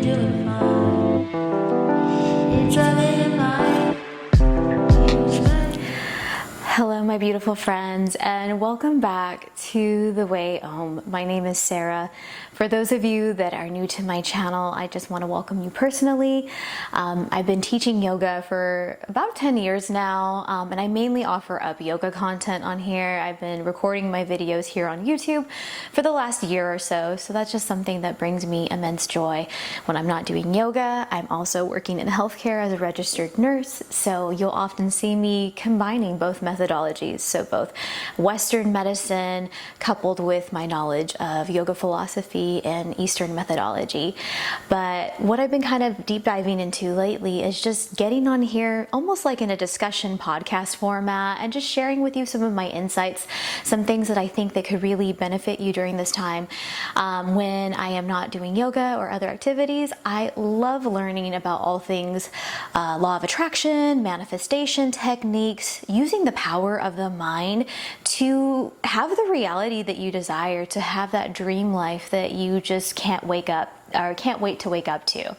doing fine. It's a living life. Hello, my beautiful friends, and welcome back to The Way Home. My name is Sarah. For those of you that are new to my channel, I just want to welcome you personally. I've been teaching yoga for about 10 years now, and I mainly offer up yoga content on here. I've been recording my videos here on YouTube for the last year or so, so that's just something that brings me immense joy. When I'm not doing yoga, I'm also working in healthcare as a registered nurse, so you'll often see me combining both methodologies, so both Western medicine coupled with my knowledge of yoga philosophy and Eastern methodology. But what I've been kind of deep diving into lately is just getting on here almost like in a discussion podcast format and just sharing with you some of my insights, some things that I think that could really benefit you during this time. When I am not doing yoga or other activities, I love learning about all things law of attraction, manifestation techniques, using the power of the mind to have the reality that you desire, to have that dream life that you just can't wake up or can't wait to wake up to.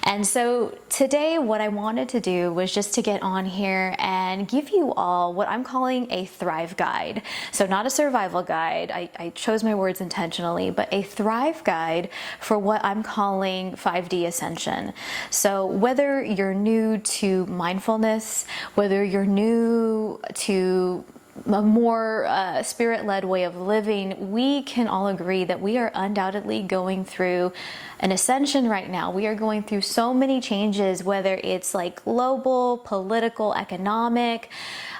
And so today what I wanted to do was just to get on here and give you all what I'm calling a thrive guide. So not a survival guide, I chose my words intentionally, but a thrive guide for what I'm calling 5D Ascension. So whether you're new to mindfulness, whether you're new to a more spirit-led way of living, we can all agree that we are undoubtedly going through an ascension right now. We are going through so many changes, whether it's like global, political, economic.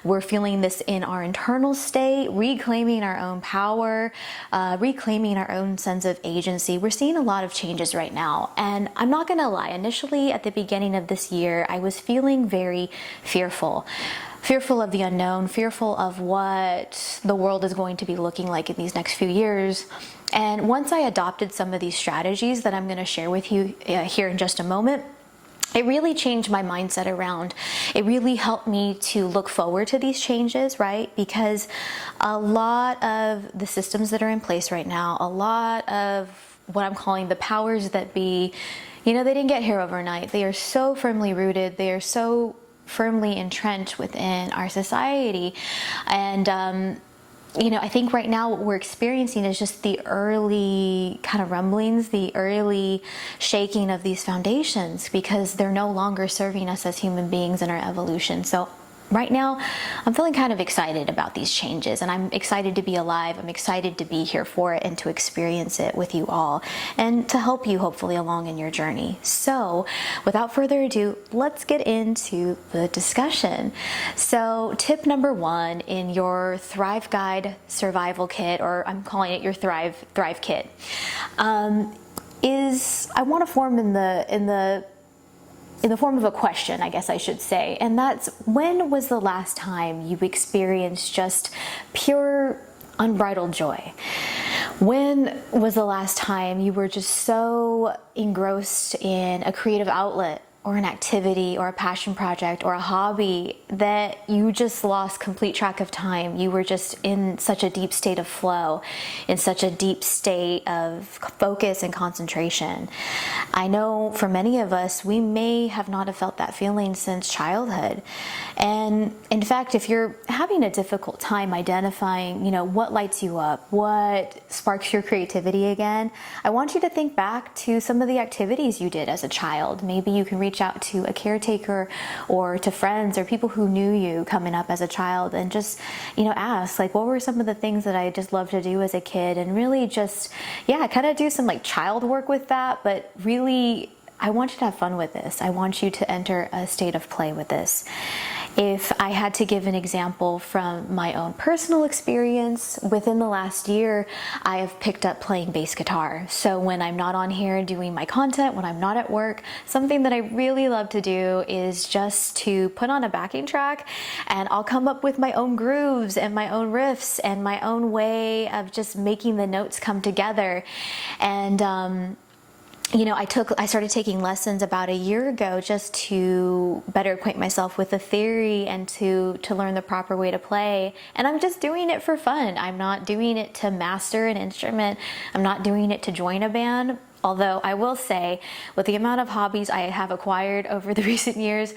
We're feeling this in our internal state, reclaiming our own power, reclaiming our own sense of agency. We're seeing a lot of changes right now. And I'm not gonna lie, initially at the beginning of this year, I was feeling very fearful of the unknown, fearful of what the world is going to be looking like in these next few years. And once I adopted some of these strategies that I'm going to share with you here in just a moment, it really changed my mindset around. It really helped me to look forward to these changes, right? Because a lot of the systems that are in place right now, a lot of what I'm calling the powers that be, you know, they didn't get here overnight. They are so firmly rooted. They are so firmly entrenched within our society. And you know, I think right now what we're experiencing is just the early kind of rumblings, the early shaking of these foundations, because they're no longer serving us as human beings in our evolution. So right now, I'm feeling kind of excited about these changes, and I'm excited to be alive. I'm excited to be here for it and to experience it with you all and to help you hopefully along in your journey. So without further ado, let's get into the discussion. So tip number one in your Thrive Guide survival kit, or I'm calling it your Thrive kit, is I want to form in the form of a question, I guess I should say, and that's, when was the last time you experienced just pure unbridled joy? When was the last time you were just so engrossed in a creative outlet or an activity or a passion project or a hobby that you just lost complete track of time? You were just in such a deep state of flow, in such a deep state of focus and concentration. I know for many of us, we may have not have felt that feeling since childhood. And in fact, if you're having a difficult time identifying, you know, what lights you up, what sparks your creativity again, I want you to think back to some of the activities you did as a child. Maybe you can reach out to a caretaker or to friends or people who knew you coming up as a child and just, you know, ask, like, what were some of the things that I just loved to do as a kid, and really just, yeah, kind of do some like child work with that, but really, I want you to have fun with this. I want you to enter a state of play with this. If I had to give an example from my own personal experience, within the last year, I have picked up playing bass guitar. So when I'm not on here doing my content, when I'm not at work, something that I really love to do is just to put on a backing track, and I'll come up with my own grooves and my own riffs and my own way of just making the notes come together. And you know, I started taking lessons about a year ago just to better acquaint myself with the theory and to learn the proper way to play. And I'm just doing it for fun. I'm not doing it to master an instrument. I'm not doing it to join a band. Although I will say, with the amount of hobbies I have acquired over the recent years,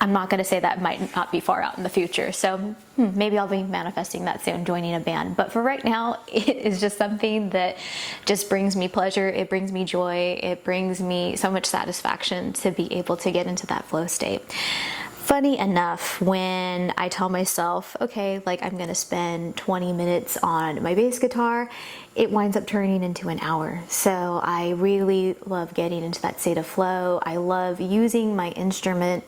I'm not going to say that might not be far out in the future. So maybe I'll be manifesting that soon, joining a band. But for right now, it is just something that just brings me pleasure. It brings me joy. It brings me so much satisfaction to be able to get into that flow state. Funny enough, when I tell myself, okay, like I'm going to spend 20 minutes on my bass guitar, it winds up turning into an hour. So I really love getting into that state of flow. I love using my instrument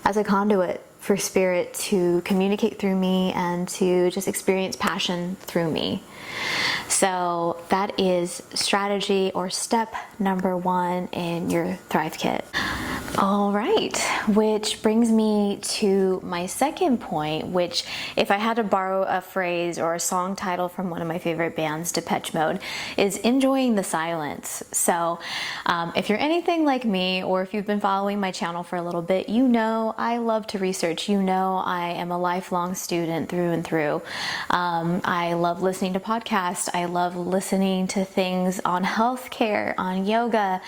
as a conduit for spirit to communicate through me and to just experience passion through me. So that is strategy or step number 1 in your Thrive Kit. All right, which brings me to my second point, which if I had to borrow a phrase or a song title from one of my favorite bands, Depeche Mode, is enjoying the silence. So if you're anything like me, or if you've been following my channel for a little bit, you know I love to research. You know I am a lifelong student through and through. I love listening to podcasts. I love listening to things on healthcare, on yoga.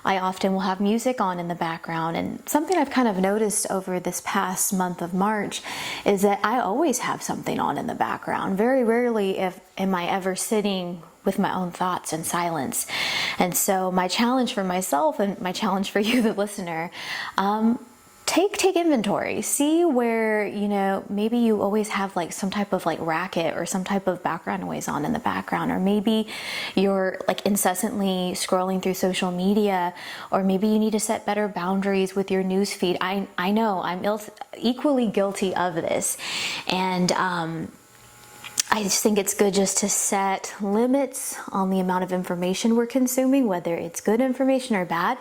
I often will have music on in the background, and something I've kind of noticed over this past month of March is that I always have something on in the background. Very rarely am I ever sitting with my own thoughts in silence. And so my challenge for myself and my challenge for you, the listener, take inventory. See where, maybe you always have like some type of like racket or some type of background noise on in the background, or maybe you're like incessantly scrolling through social media, or maybe you need to set better boundaries with your news feed. I know I'm equally guilty of this. And I just think it's good just to set limits on the amount of information we're consuming, whether it's good information or bad,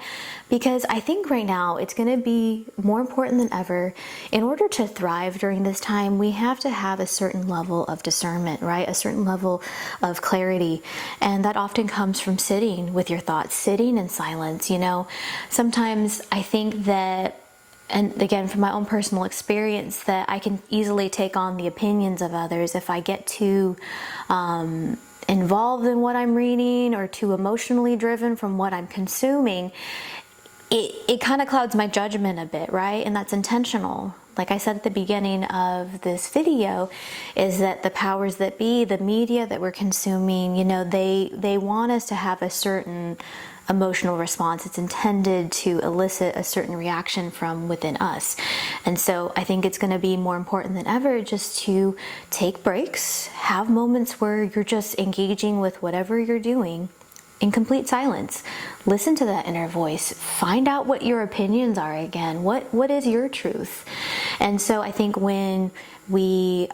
because I think right now it's going to be more important than ever. In order to thrive during this time, we have to have a certain level of discernment, right? A certain level of clarity. And that often comes from sitting with your thoughts, sitting in silence. Sometimes I think that, and again, from my own personal experience, that I can easily take on the opinions of others if I get too involved in what I'm reading or too emotionally driven from what I'm consuming. It kind of clouds my judgment a bit, right? And that's intentional. Like I said at the beginning of this video, is that the powers that be, the media that we're consuming, they want us to have a certain emotional response. It's intended to elicit a certain reaction from within us. And so I think it's going to be more important than ever just to take breaks, have moments where you're just engaging with whatever you're doing in complete silence. Listen to that inner voice. Find out what your opinions are again. What is your truth? And so I think when we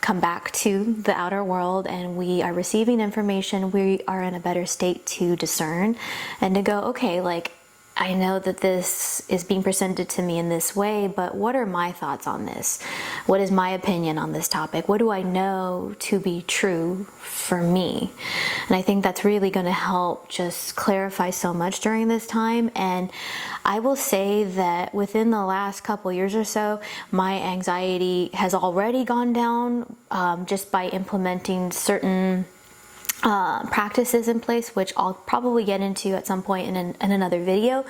come back to the outer world and we are receiving information, we are in a better state to discern and to go, okay, like, I know that this is being presented to me in this way, but what are my thoughts on this? What is my opinion on this topic? What do I know to be true for me? And I think that's really going to help just clarify so much during this time. And I will say that within the last couple years or so, my anxiety has already gone down just by implementing certain practices in place, which I'll probably get into at some point in another video.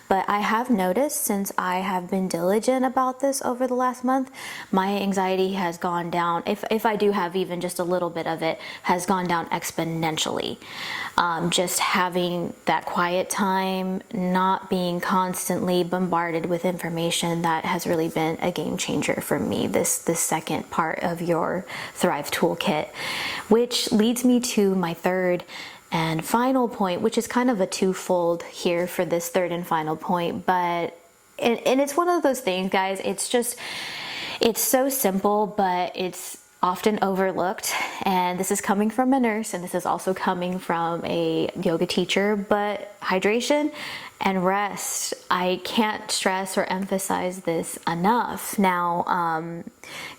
But I have noticed, since I have been diligent about this over the last month, my anxiety has gone down. If I do have even just a little bit of it, has gone down exponentially. Just having that quiet time, not being constantly bombarded with information, that has really been a game changer for me, this second part of your Thrive Toolkit. Which leads me to my third and final point, which is kind of a twofold here for this third and final point. But and it's one of those things, guys, it's so simple, but it's often overlooked. And this is coming from a nurse, and this is also coming from a yoga teacher, but hydration and rest, I can't stress or emphasize this enough. Now,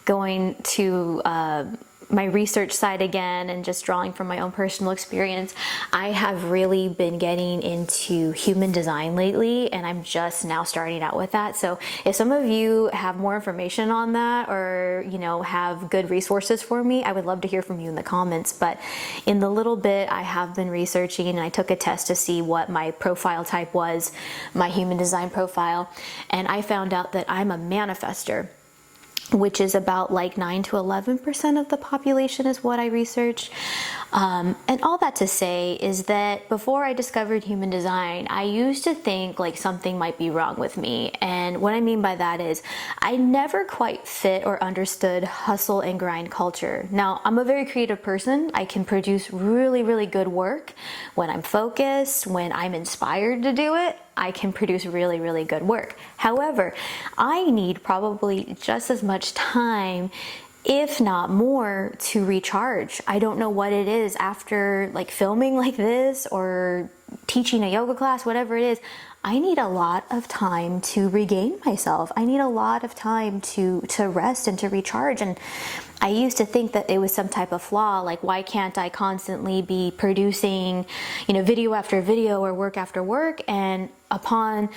going to my research side again and just drawing from my own personal experience, I have really been getting into human design lately, and I'm just now starting out with that. So if some of you have more information on that, or have good resources for me, I would love to hear from you in the comments. But in the little bit I have been researching, and I took a test to see what my profile type was, my human design profile, and I found out that I'm a manifester, which is about like 9 to 11% of the population is what I researched. And all that to say is that before I discovered human design, I used to think like something might be wrong with me. And what I mean by that is I never quite fit or understood hustle and grind culture. Now, I'm a very creative person. I can produce really, really good work when I'm focused, when I'm inspired to do it. I can produce really, really good work. However, I need probably just as much time, if not more, to recharge. I don't know what it is after like filming like this or teaching a yoga class, whatever it is. I need a lot of time to regain myself. I need a lot of time to rest and to recharge. And I used to think that it was some type of flaw, like why can't I constantly be producing, video after video or work after work? And upon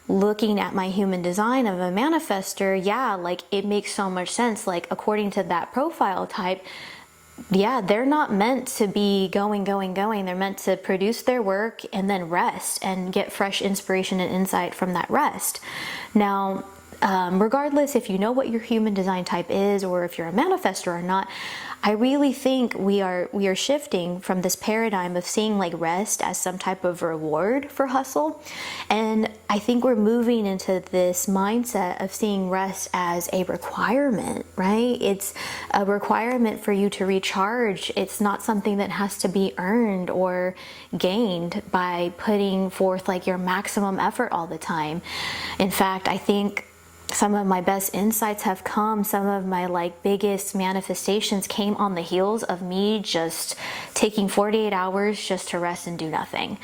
looking at my human design of a manifester, yeah, like it makes so much sense. Like according to that profile type, yeah, they're not meant to be going. They're meant to produce their work and then rest and get fresh inspiration and insight from that rest. Now, regardless if you know what your human design type is or if you're a manifestor or not, I really think we are shifting from this paradigm of seeing like rest as some type of reward for hustle. And I think we're moving into this mindset of seeing rest as a requirement, right? It's a requirement for you to recharge. It's not something that has to be earned or gained by putting forth like your maximum effort all the time. In fact, I think some of my best insights have come, some of my like biggest manifestations came on the heels of me just taking 48 hours just to rest and do nothing.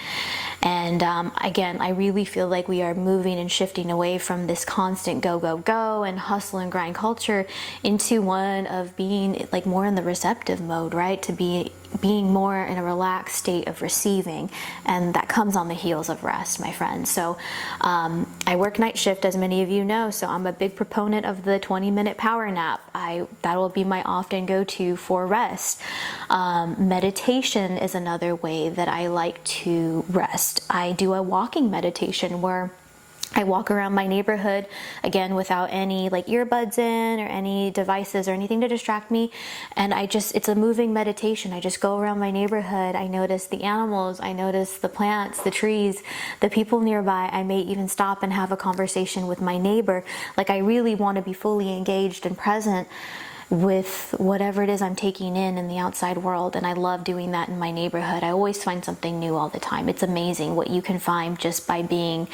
And again, I really feel like we are moving and shifting away from this constant go and hustle and grind culture into one of being like more in the receptive mode, right? To being more in a relaxed state of receiving, and that comes on the heels of rest, my friends. So I work night shift, as many of you know, so I'm a big proponent of the 20-minute power nap. That will be my often go-to for rest. Meditation is another way that I like to rest. I do a walking meditation where I walk around my neighborhood, again, without any like earbuds in or any devices or anything to distract me. And it's a moving meditation. I just go around my neighborhood. I notice the animals. I notice the plants, the trees, the people nearby. I may even stop and have a conversation with my neighbor. Like I really want to be fully engaged and present with whatever it is I'm taking in the outside world. And I love doing that in my neighborhood. I always find something new all the time. It's amazing what you can find just by being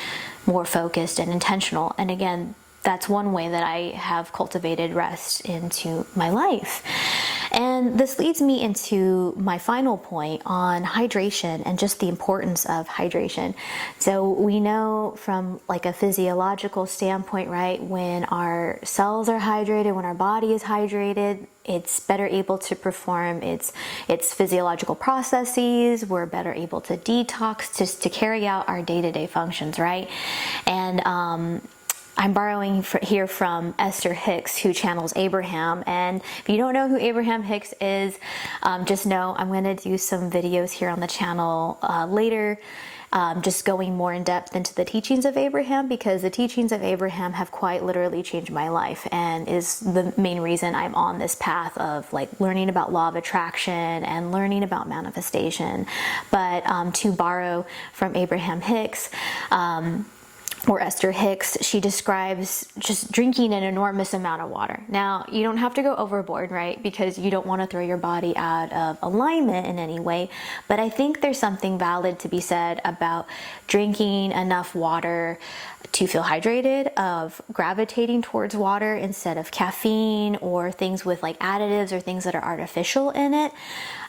more focused and intentional. And again, that's one way that I have cultivated rest into my life. And this leads me into my final point on hydration and just the importance of hydration. So we know from like a physiological standpoint, right, when our cells are hydrated, when our body is hydrated, it's better able to perform its physiological processes. We're better able to detox, just to carry out our day-to-day functions, right? And I'm borrowing here from Esther Hicks, who channels Abraham. And if you don't know who Abraham Hicks is, just know I'm going to do some videos here on the channel later, just going more in depth into the teachings of Abraham, because the teachings of Abraham have quite literally changed my life and is the main reason I'm on this path of like learning about law of attraction and learning about manifestation. But to borrow from Abraham Hicks, or Esther Hicks, she describes just drinking an enormous amount of water. Now, you don't have to go overboard, right? Because you don't want to throw your body out of alignment in any way. But I think there's something valid to be said about drinking enough water to feel hydrated, of gravitating towards water instead of caffeine or things with like additives or things that are artificial in it.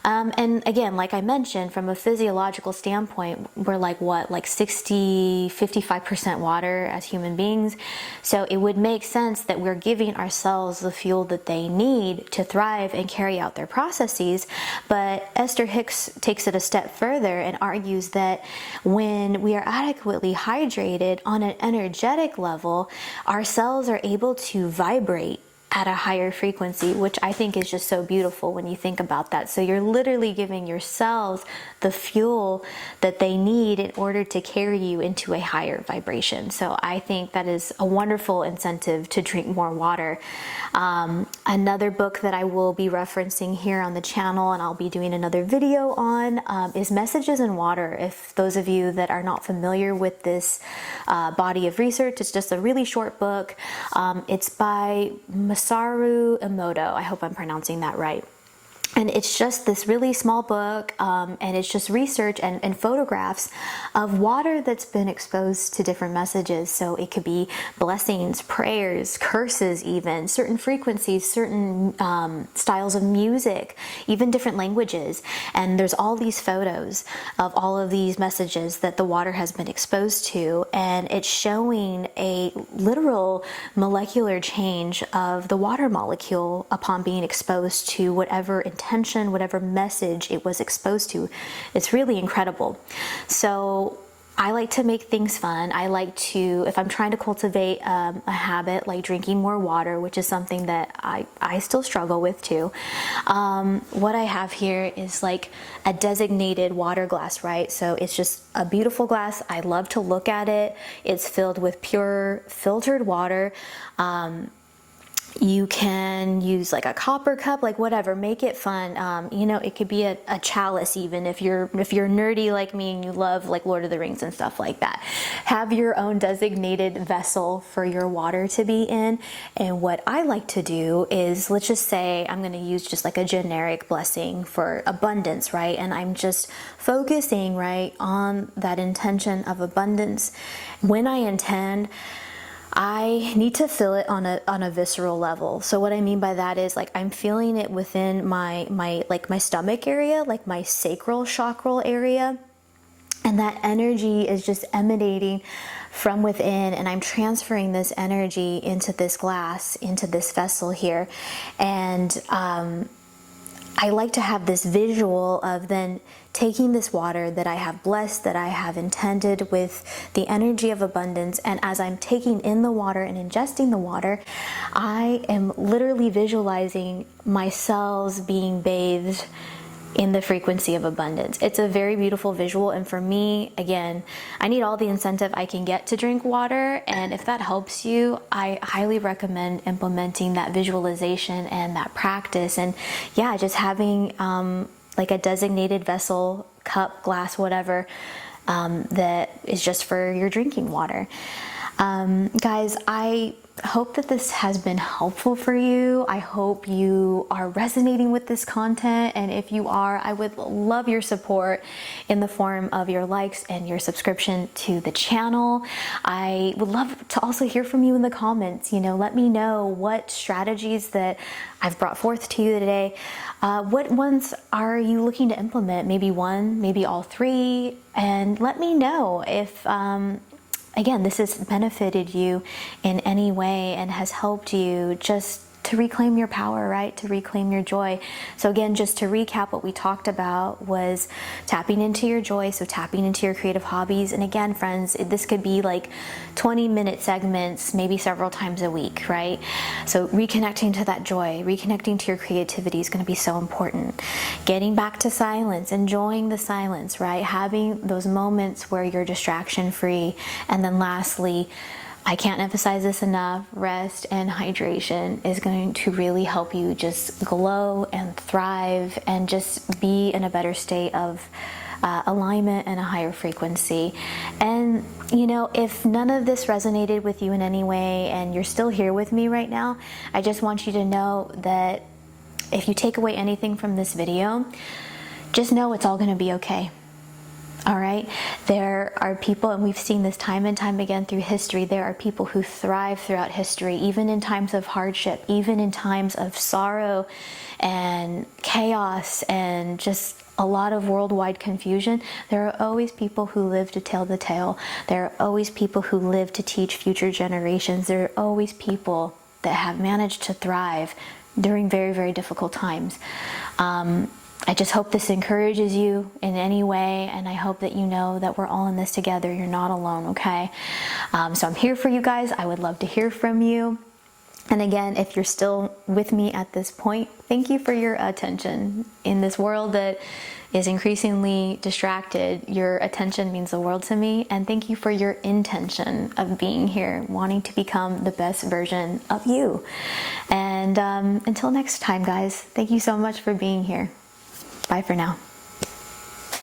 And again, like I mentioned, from a physiological standpoint, we're like 55% water as human beings. So it would make sense that we're giving ourselves the fuel that they need to thrive and carry out their processes. But Esther Hicks takes it a step further and argues that when we are adequately hydrated on an energetic level, our cells are able to vibrate at a higher frequency, which I think is just so beautiful when you think about that. So you're literally giving your cells the fuel that they need in order to carry you into a higher vibration. So I think that is a wonderful incentive to drink more water. Another book that I will be referencing here on the channel, and I'll be doing another video on, is Messages in Water. If those of you that are not familiar with this body of research, it's just a really short book. It's by Masaru Emoto. I hope I'm pronouncing that right. And it's just this really small book, and it's just research and photographs of water that's been exposed to different messages. So it could be blessings, prayers, curses, even certain frequencies, certain styles of music, even different languages. And there's all these photos of all of these messages that the water has been exposed to, and it's showing a literal molecular change of the water molecule upon being exposed to whatever intention, whatever message it was exposed to. It's really incredible. So I like to make things fun. I like to, if I'm trying to cultivate a habit like drinking more water, which is something that I still struggle with too. What I have here is like a designated water glass, right? So it's just a beautiful glass. I love to look at it. It's filled with pure filtered water. You can use like a copper cup, like whatever, make it fun. You know, it could be a chalice even if you're nerdy like me and you love like Lord of the Rings and stuff like that. Have your own designated vessel for your water to be in. And what I like to do is, let's just say I'm going to use just like a generic blessing for abundance, right? And I'm just focusing right on that intention of abundance. When I intend, I need to feel it on a visceral level. So what I mean by that is like I'm feeling it within my stomach area, like my sacral chakral area. And that energy is just emanating from within, and I'm transferring this energy into this glass, into this vessel here. And I like to have this visual of then taking this water that I have blessed, that I have intended with the energy of abundance, and as I'm taking in the water and ingesting the water, I am literally visualizing my cells being bathed in the frequency of abundance. It's a very beautiful visual, and for me, again, I need all the incentive I can get to drink water, and if that helps you, I highly recommend implementing that visualization and that practice. And yeah, just having like a designated vessel, cup, glass, whatever, that is just for your drinking water. Guys, I hope that this has been helpful for you. I hope you are resonating with this content, and if you are, I would love your support in the form of your likes and your subscription to the channel. I would love to also hear from you in the comments. You know, let me know what strategies that I've brought forth to you today. What ones are you looking to implement? Maybe one, maybe all three, and let me know if again, this has benefited you in any way and has helped you just to reclaim your power, right? To reclaim your joy. So again, just to recap, what we talked about was tapping into your joy, so tapping into your creative hobbies. And again, friends, this could be like 20-minute segments, maybe several times a week, right? So reconnecting to that joy, reconnecting to your creativity is going to be so important. Getting back to silence, enjoying the silence, right? Having those moments where you're distraction free. And then lastly, I can't emphasize this enough, rest and hydration is going to really help you just glow and thrive and just be in a better state of alignment and a higher frequency. And you know, if none of this resonated with you in any way and you're still here with me right now, I just want you to know that if you take away anything from this video, just know it's all going to be okay. All right, there are people, and we've seen this time and time again through history, there are people who thrive throughout history, even in times of hardship, even in times of sorrow and chaos and just a lot of worldwide confusion, there are always people who live to tell the tale. There are always people who live to teach future generations. There are always people that have managed to thrive during very, very difficult times. I just hope this encourages you in any way, and I hope that you know that we're all in this together. You're not alone, okay? So I'm here for you guys. I would love to hear from you. And again, if you're still with me at this point, thank you for your attention. In this world that is increasingly distracted, your attention means the world to me. And thank you for your intention of being here, wanting to become the best version of you. And until next time, guys, thank you so much for being here. Bye for now.